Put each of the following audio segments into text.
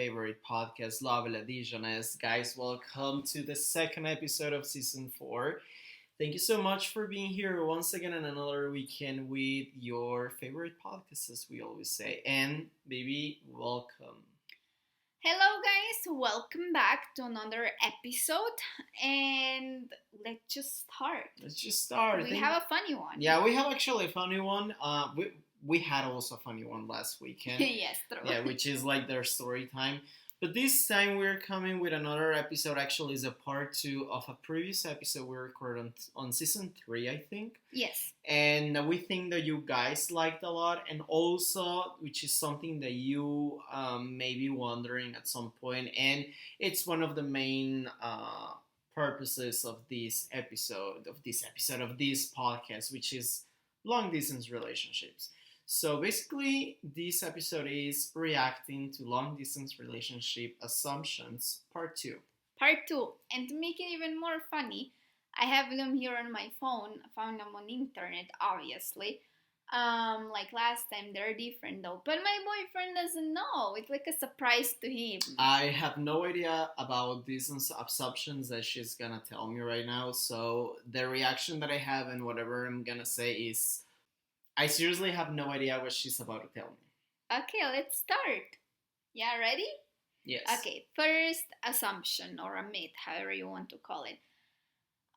favorite podcast, lovealadijonnaise. Guys, welcome to the second episode of season 4. Thank you so much for being here once again on another weekend with your favorite podcast, as we always say. And baby, welcome. Hello, guys, welcome back to another episode. And let's just start. Let's just start. We have a funny one. Yeah, we have actually a funny one. We had also a funny one last weekend. Yes, true. Yeah, which is like their story time. But this time we're coming with another episode. Actually, is a part 2 of a previous episode we recorded on season 3, I think. Yes. And we think that you guys liked a lot, and also, which is something that you may be wondering at some point, and it's one of the main purposes of this podcast, which is long distance relationships. So basically, this episode is reacting to long distance relationship assumptions, part 2. Part 2. And to make it even more funny, I have them here on my phone. I found them on internet, obviously. Like last time, they're different though. But my boyfriend doesn't know. It's like a surprise to him. I have no idea about these assumptions that she's gonna tell me right now. So the reaction that I have and whatever I'm gonna say is, I seriously have no idea what she's about to tell me. Okay, let's start. Yeah, ready? Yes. Okay, first assumption or a myth, however you want to call it,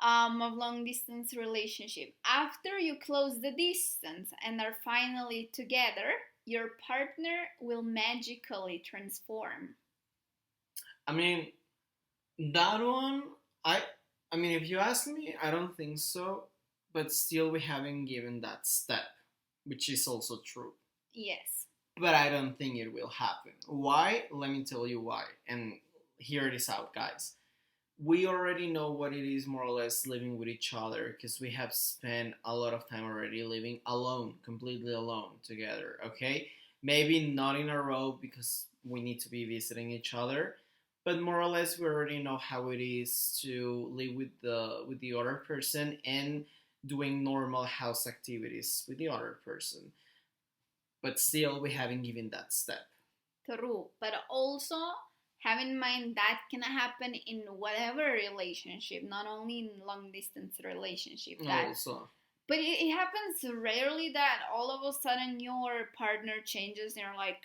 of long distance relationship. After you close the distance and are finally together, your partner will magically transform. I mean, that one, I mean, if you ask me, I don't think so. But still, we haven't given that step, which is also true. Yes. But I don't think it will happen. Why? Let me tell you why. And hear this out, guys. We already know what it is more or less living with each other, because we have spent a lot of time already living alone, completely alone together, okay? Maybe not in a row because we need to be visiting each other, but more or less we already know how it is to live with the other person and doing normal house activities with the other person. But still, we haven't given that step. True. But also, have in mind that can happen in whatever relationship, not only in long distance relationship. Also. But it happens rarely that all of a sudden your partner changes and you're like,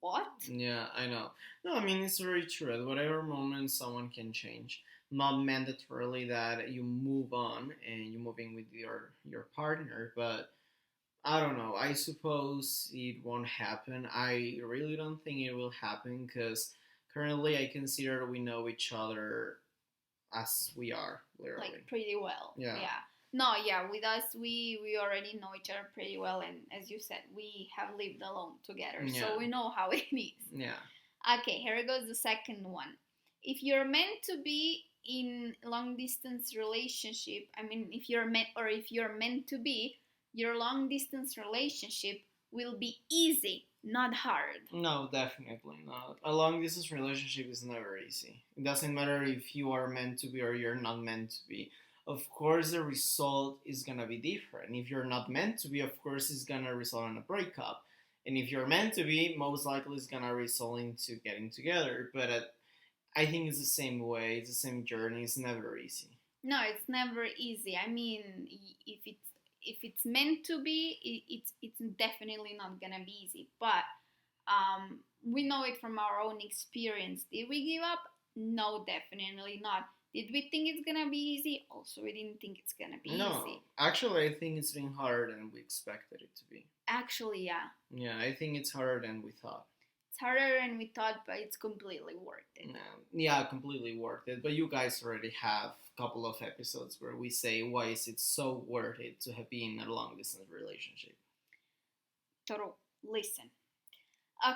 what? Yeah, I know. No, I mean, it's very true. At whatever moment, someone can change. Not mandatorily that you move on and you move in with your partner, but I don't know. I suppose it won't happen. I really don't think it will happen because currently I consider we know each other as we are, literally. Like pretty well. Yeah. No, yeah, with us, we already know each other pretty well. And as you said, we have lived alone together. Yeah. So we know how it is. Yeah. Okay, here goes the second one. If you're meant to be in long distance relationship, if you're meant to be, your long distance relationship will be easy, not hard. No, definitely not. A long distance relationship is never easy. It doesn't matter if you are meant to be or you're not meant to be. Of course, the result is gonna be different. If you're not meant to be, of course, it's gonna result in a breakup. And if you're meant to be, most likely it's gonna result into getting together. But I think it's the same way. It's the same journey. It's never easy. No, it's never easy. I mean, if it's meant to be, it's definitely not gonna be easy. But we know it from our own experience. Did we give up? No, definitely not. Did we think it's gonna be easy? Also, we didn't think it's gonna be No, easy. actually, I think it's been harder than we expected it to be. Actually, yeah. Yeah, I think it's harder than we thought. It's harder than we thought, but it's completely worth it. Yeah, completely worth it. But you guys already have a couple of episodes where we say why is it so worth it to have been in a long distance relationship. True. Listen.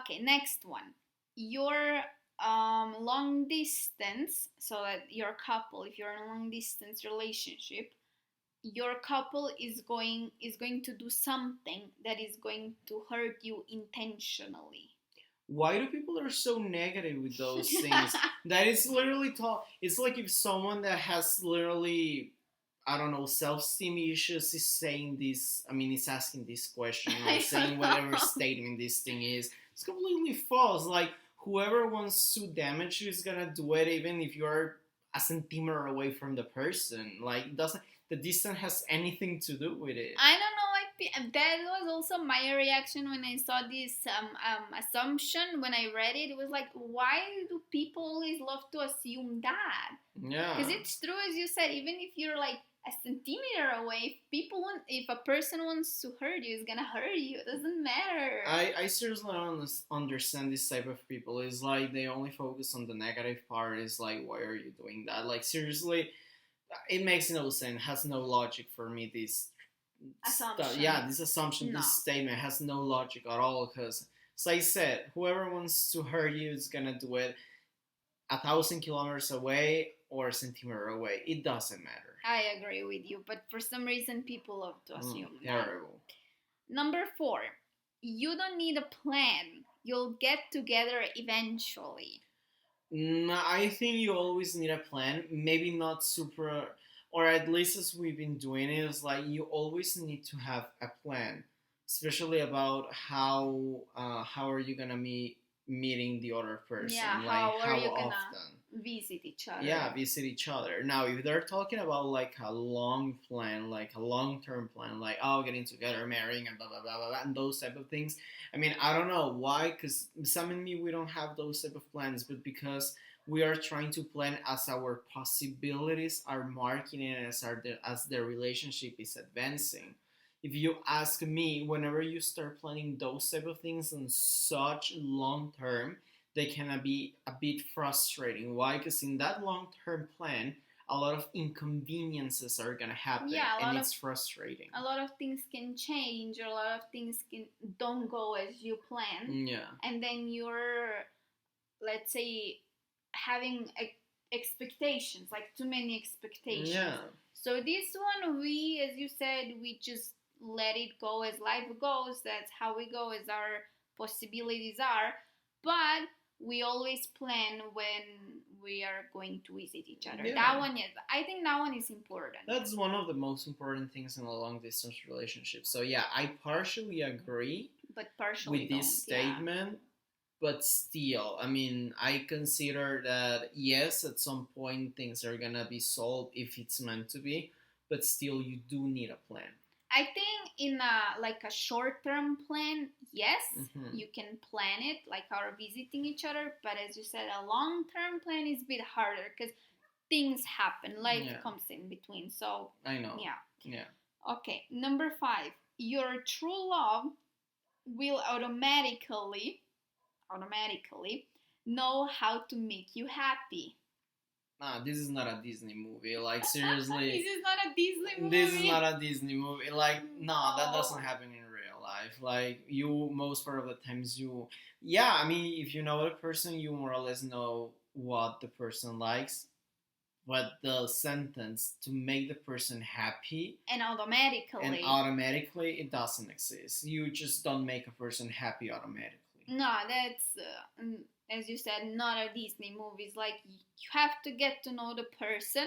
Okay, next one. Your long distance, so that your couple, if you're in a long distance relationship, your couple is going to do something that is going to hurt you intentionally. Why do people are so negative with those things? That is literally it's like if someone that has literally, I don't know, self-esteem issues is saying this, is asking this question or saying whatever statement this thing is. It's completely false. Like, whoever wants to damage you is gonna do it, even if you're a centimeter away from the person. Like, doesn't the distance has anything to do with it? I don't know. That was also my reaction when I saw this assumption. When I read it, it was like, why do people always love to assume that? Yeah. Because it's true, as you said. Even if you're like a centimeter away, if a person wants to hurt you, it's gonna hurt you. It doesn't matter. I seriously don't understand this type of people. It's like they only focus on the negative part. It's like, why are you doing that? Like, seriously, it makes no sense. Has no logic for me. This Assumption. yeah, this assumption, No. this statement has no logic at all. Because, as I said, whoever wants to hurt you is gonna do it 1,000 kilometers away or a centimeter away. It doesn't matter. I agree with you, but for some reason, people love to assume that. Terrible. Number 4, you don't need a plan. You'll get together eventually. I think you always need a plan. Maybe not super, or at least as we've been doing it, is like you always need to have a plan, especially about how are you gonna meeting the other person. Yeah, like how are you often. gonna visit each other? Yeah, visit each other. Now, if they're talking about like a long plan, like a long-term plan, like, oh, getting together, marrying, and blah blah blah blah, blah, and those type of things. I mean, I don't know why, because Sam and me, we don't have those type of plans, but because we are trying to plan as our possibilities are marking it, as the relationship is advancing. If you ask me, whenever you start planning those type of things on such long term, they can be a bit frustrating. Why? Because in that long term plan, a lot of inconveniences are gonna happen, Yeah, and it's frustrating. A lot of things can change, or a lot of things don't go as you plan. Yeah. And then you're, let's say, having expectations, like too many expectations. Yeah. So this one, we, as you said, we just let it go as life goes. That's how we go, as our possibilities are. But we always plan when we are going to visit each other. Yeah. That one, yes, I think that one is important. That's one of the most important things in a long distance relationship. So yeah, I partially agree but partially with this statement. But still, I mean, I consider that yes, at some point things are gonna be solved if it's meant to be, but still, you do need a plan. I think in a short-term plan, yes, you can plan it, like our visiting each other. But as you said, a long-term plan is a bit harder because things happen, life comes in between. So I know. Yeah. Okay, number 5, your true love will automatically know how to make you happy. Nah, this is not a Disney movie. Like, seriously. This is not a Disney movie. This is not a Disney movie. Like, no, that doesn't happen in real life. Like, you, most part of the times, yeah, I mean, if you know the person, you more or less know what the person likes. But the sentence to make the person happy and automatically it doesn't exist. You just don't make a person happy automatically. No, that's as you said, not a Disney movie. It's like you have to get to know the person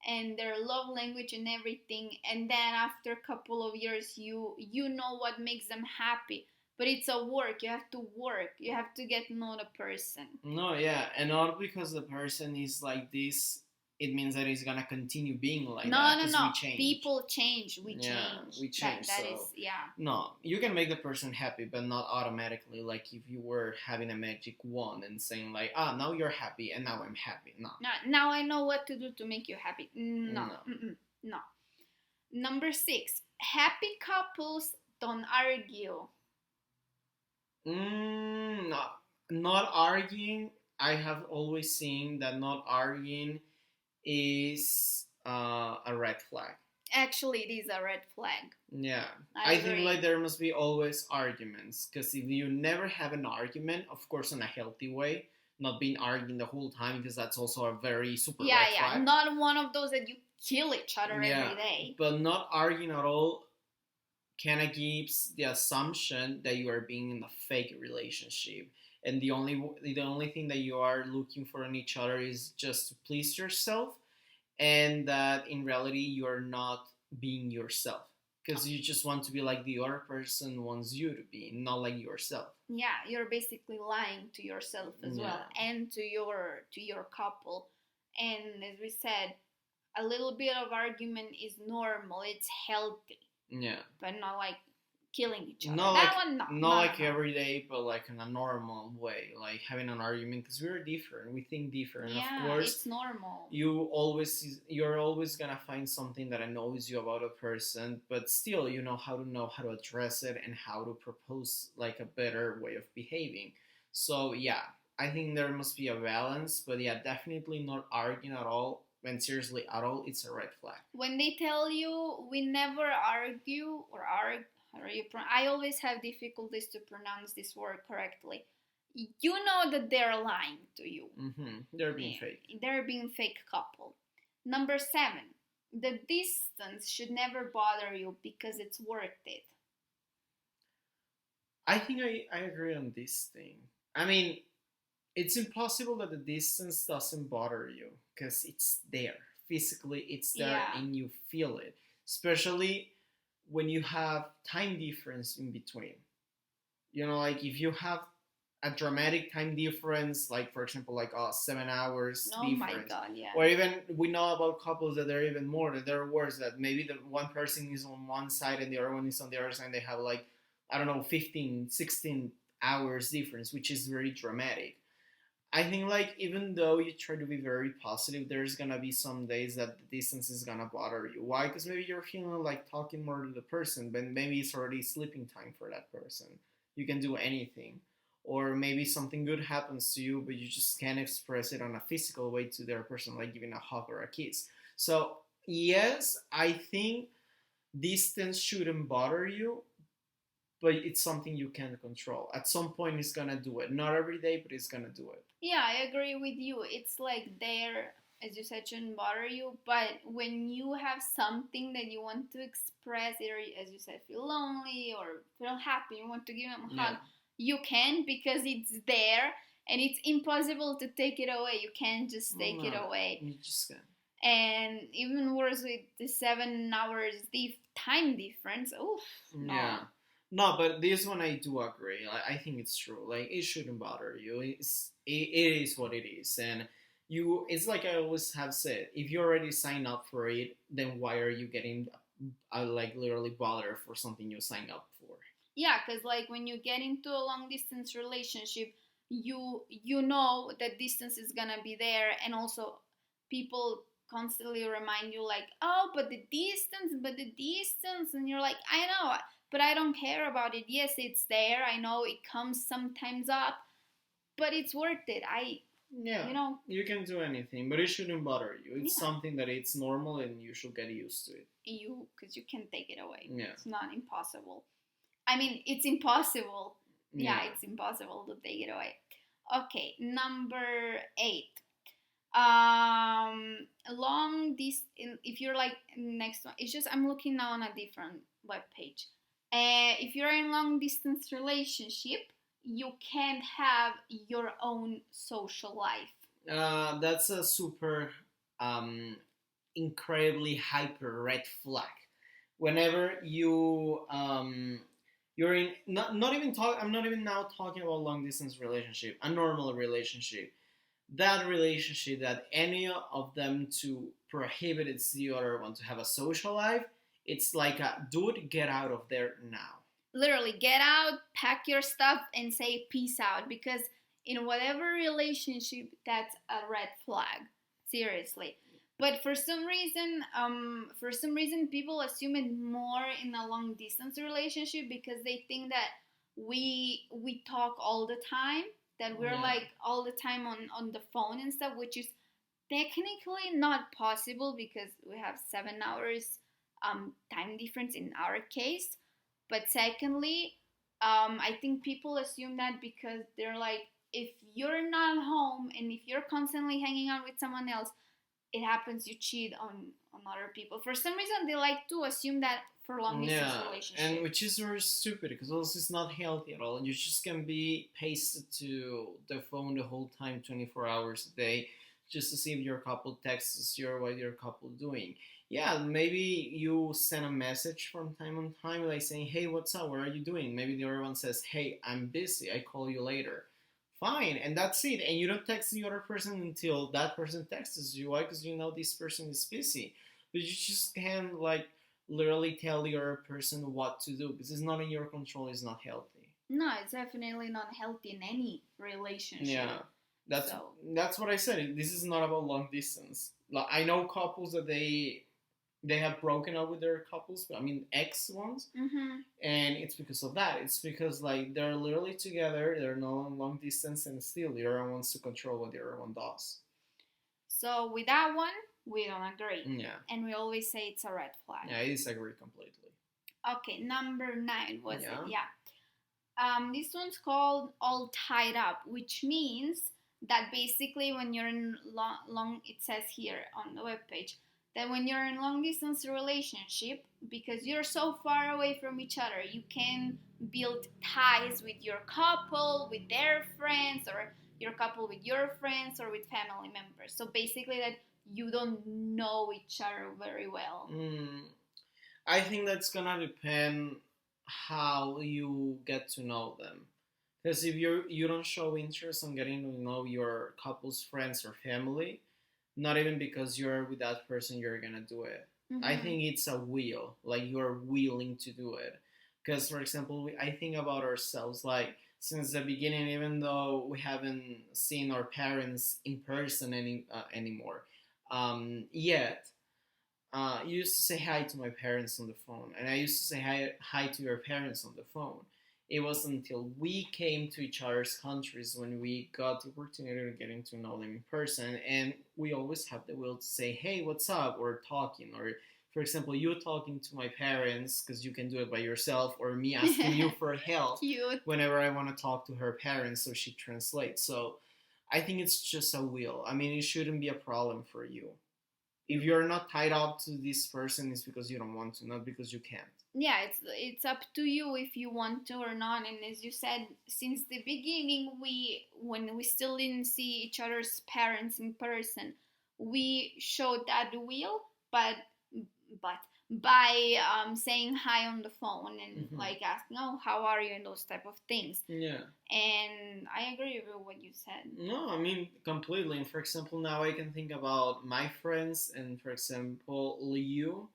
and their love language and everything, and then after a couple of years you know what makes them happy. But it's a work. You have to work. You have to get to know the person. No, yeah, and not because the person is like this, it means that he's gonna continue being like that. No. We change. People change. We change. We change. That so, is, yeah. No, you can make the person happy, but not automatically. Like if you were having a magic wand and saying like, now you're happy and now I'm happy. No. Now I know what to do to make you happy. No. Number 6, happy couples don't argue. No, not arguing. I have always seen that not arguing is a red flag. Actually, it is a red flag. Yeah, I think like there must be always arguments, because if you never have an argument, of course in a healthy way, not being arguing the whole time, because that's also a very super red flag. Not one of those that you kill each other every day. But not arguing at all kind of gives the assumption that you are being in a fake relationship, and the only thing that you are looking for in each other is just to please yourself, and that in reality you are not being yourself. because you just want to be like the other person wants you to be, not like yourself. Yeah, you're basically lying to yourself as well, Yeah. and to your couple. And as we said, a little bit of argument is normal, it's healthy, Yeah. but not like killing each other. Not That like one, no, not no, like no, no. every day, but like in a normal way, like having an argument because we're different, we think different. And of Yeah, course, it's normal. you're always gonna find something that annoys you about a person, but still you know how to address it and how to propose like a better way of behaving. So yeah, I think there must be a balance, but yeah, definitely not arguing at all. When seriously at all, it's a red flag. When they tell you we never argue or argue, I always have difficulties to pronounce this word correctly. You know that they're lying to you. They're being Yeah, fake. they're being fake couple. Number 7, the distance should never bother you because it's worth it. I think I agree on this thing. I mean, it's impossible that the distance doesn't bother you because it's there. Physically, it's there Yeah. and you feel it. Especially when you have time difference in between. You know, like if you have a dramatic time difference, like for example, like 7 hours Oh my difference. god, yeah. Or even we know about couples that are even more, that they're worse, that maybe the one person is on one side and the other one is on the other side, and they have like, I don't know, 15, 16 hours difference, which is very dramatic. I think like even though you try to be very positive, there's gonna be some days that the distance is gonna bother you. Why? Because maybe you're feeling like talking more to the person, but maybe it's already sleeping time for that person. You can do anything. Or maybe something good happens to you, but you just can't express it on a physical way to their person, like giving a hug or a kiss. So yes, I think distance shouldn't bother you, but it's something you can control. At some point, it's gonna do it. Not every day, but it's gonna do it. Yeah, I agree with you. It's like there, as you said, shouldn't bother you. But when you have something that you want to express, either as you said, feel lonely or feel happy, you want to give them a hug, you can, because it's there and it's impossible to take it away. You can't just take it away. You just can't. And even worse with the 7 hours time difference. Oof, no. Yeah. No, but this one I do agree. I think it's true. Like it shouldn't bother you. It is what it is, and you. It's like I always have said. If you already signed up for it, then why are you getting like literally bothered for something you signed up for? Yeah, because like when you get into a long distance relationship, you know that distance is gonna be there, and also people constantly remind you like, oh, but the distance, and you're like, I know, but I don't care about it. Yes, it's there. I know it comes sometimes up, but it's worth it. Yeah, you can do anything, but it shouldn't bother you. It's something that it's normal and you should get used to it. Because you can take it away. Yeah. It's not impossible. I mean, it's impossible. Yeah, it's impossible to take it away. Okay, number 8. Long distance. If you're like next one, it's just I'm looking now on a different web page. If you're in long distance relationship, you can't have your own social life. That's a super incredibly hyper red flag. Whenever you're in not even talk. I'm not even now talking about long distance relationship. A normal relationship. That relationship that any of them to prohibit it's the other one to have a social life. It's like a dude, get out of there now. Literally, get out, pack your stuff, and say peace out. Because in whatever relationship, that's a red flag. Seriously. But for some reason, people assume it more in a long distance relationship because they think that we talk all the time, that we're like all the time on the phone and stuff, which is technically not possible because we have 7 hours time difference in our case. But secondly, I think people assume that because they're like, if you're not home and if you're constantly hanging out with someone else, it happens you cheat on other people. For some reason, they like to assume that for long distance relationships. And which is very stupid because also it's not healthy at all. And you just can be pasted to the phone the whole time, 24 hours a day, just to see if your couple texts you or what your couple doing. yeah, maybe you send a message from time on time, like saying, "Hey, what's up? What are you doing?" Maybe the other one says, "Hey, I'm busy. I call you later." Fine, and that's it. And you don't text the other person until that person texts you. Why? Because you know this person is busy. But you just can't like literally tell the other person what to do because it's not in your control. It's not healthy. No, it's definitely not healthy in any relationship. Yeah, that's So, that's what I said. This is not about long distance. Like I know couples that they have broken up with their couples, I mean ex ones, and it's because of that. It's because like they're literally together, they're not on long distance, and still the other one wants to control what the other one does. so with that one, we don't agree. Yeah, And we always say it's a red flag. yeah, I disagree completely. Okay, number 9 was Yeah. it? Yeah. This one's called all tied up, which means that basically when you're in long, it says here on the webpage, that when you're in long distance relationship, because you're so far away from each other, you can build ties with your couple, with their friends, or your couple with your friends, or with family members. So basically that you don't know each other very well. I think that's gonna depend how you get to know them. Because if you don't show interest in getting to know your couple's friends or family, not even because you're with that person, you're gonna do it. I think it's a will, like you're willing to do it. Because, for example, I think about ourselves, like since the beginning, even though we haven't seen our parents in person anymore, yet you used to say hi to my parents on the phone, and I used to say hi to your parents on the phone. It wasn't until we came to each other's countries when we got the opportunity of getting to know them in person, and we always have the will to say, "Hey, what's up?" or talking, or for example, you talking to my parents because you can do it by yourself, or me asking you for help Cute. whenever I want to talk to her parents, so she translates. So I think it's just a will. I mean, it shouldn't be a problem for you. If you're not tied up to this person, it's because you don't want to, not because you can't. Yeah, it's up to you if you want to or not. And as you said, since the beginning, when we still didn't see each other's parents in person, we showed that will, but by saying hi on the phone and like asking, "Oh, how are you?" and those type of things. Yeah. And I agree with what you said. No, I mean completely. And for example, now I can think about my friends, and for example, you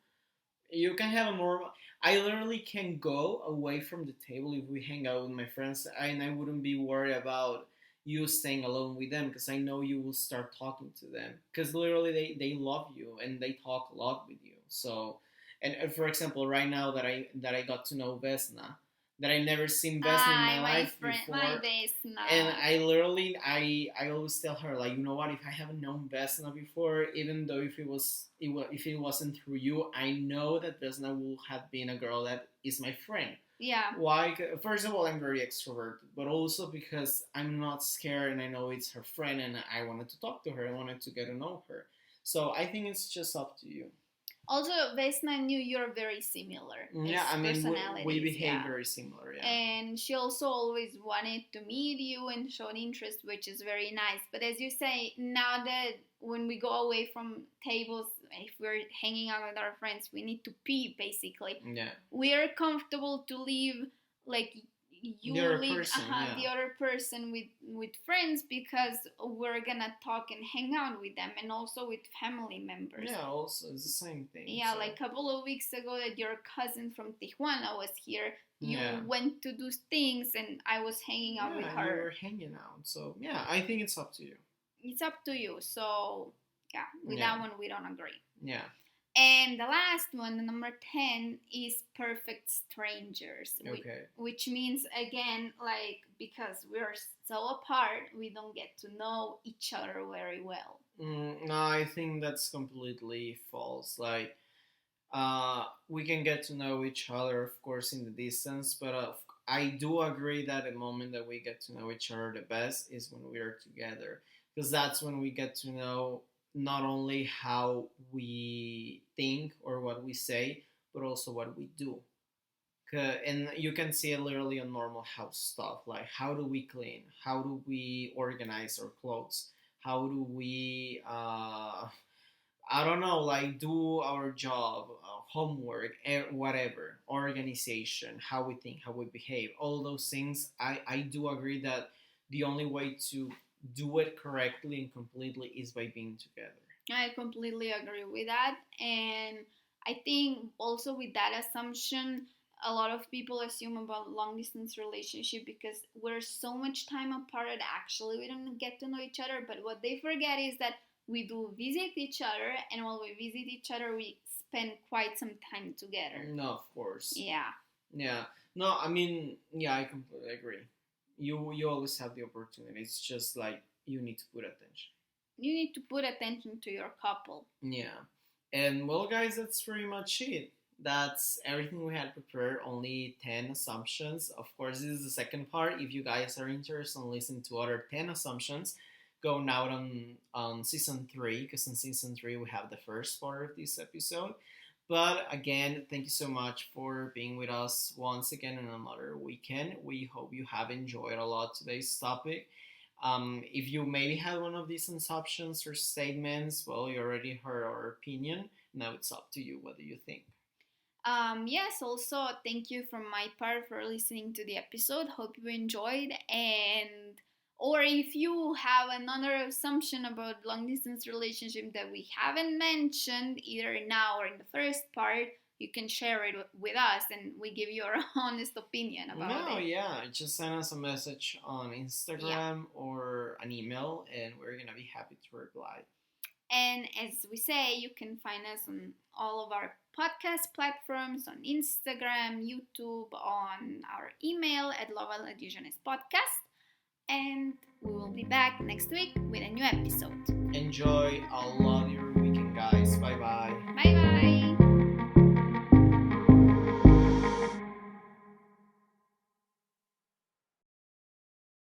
can have a normal. I literally can go away from the table if we hang out with my friends, and I wouldn't be worried about you staying alone with them because I know you will start talking to them because literally they love you and they talk a lot with you. So, and for example, right now that I got to know Vesna, that I never seen Vesna in my life before, my Vesna. and I literally I always tell her like, you know what, if I haven't known Vesna before, even though if it wasn't through you, I know that Vesna will have been a girl that is my friend. Yeah. Why? First of all, I'm very extroverted, but also because I'm not scared and I know it's her friend and I wanted to talk to her. I wanted to get to know her. So I think it's just up to you. Also, Vesna and you're very similar. Yeah, I mean, we behave yeah. very similar, yeah. And she also always wanted to meet you and showed interest, which is very nice. But as you say, now that when we go away from tables, if we're hanging out with our friends, we need to pee, basically. Yeah. We are comfortable to leave, like, you leave the other person with friends because we're gonna talk and hang out with them, and also with family members. Yeah, also it's the same thing. Yeah, so. Like a couple of weeks ago that your cousin from Tijuana was here, you went to do things and I was hanging out with her. You were hanging out. So yeah, I think it's up to you. It's up to you. So yeah, with that one we don't agree. Yeah. And the last one, the number 10, is perfect strangers. Okay. Which means, again, like, because we're so apart, we don't get to know each other very well. No, I think that's completely false. Like, we can get to know each other, of course, in the distance, but I do agree that the moment that we get to know each other the best is when we are together. Because that's when we get to know not only how we think or what we say, but also what we do. And you can see it literally on normal house stuff, like how do we clean, how do we organize our clothes, how do we I don't know, like do our job, homework, whatever, organization, how we think, how we behave, all those things. I do agree that the only way to do it correctly and completely is by being together. I completely agree with that. And I think also with that assumption, a lot of people assume about long distance relationship because we're so much time apart that actually we don't get to know each other. But what they forget is that we do visit each other, and while we visit each other, we spend quite some time together. No, of course. Yeah. Yeah. No, I mean, yeah, I completely agree. You always have the opportunity. It's just like you need to put attention. You need to put attention to your couple. Yeah. And well, guys, that's pretty much it. That's everything we had prepared. Only 10 assumptions. Of course, this is the second part. If you guys are interested in listening to other 10 assumptions, go now on season 3, because in season 3 we have the first part of this episode. But again, thank you so much for being with us once again in another weekend. We hope you have enjoyed a lot today's topic. If you maybe had one of these assumptions or statements, well, you already heard our opinion. Now it's up to you. What do you think? Yes, also thank you from my part for listening to the episode. Hope you enjoyed, and or if you have another assumption about long distance relationship that we haven't mentioned either now or in the first part, you can share it with us and we give you our honest opinion about it. Yeah, just send us a message on Instagram or an email, and we're gonna be happy to reply. And as we say, you can find us on all of our podcast platforms, on Instagram, YouTube, on our email at lovealadijonnaise podcast. And we will be back next week with a new episode. Enjoy a lot of your weekend, guys. Bye bye. Bye bye.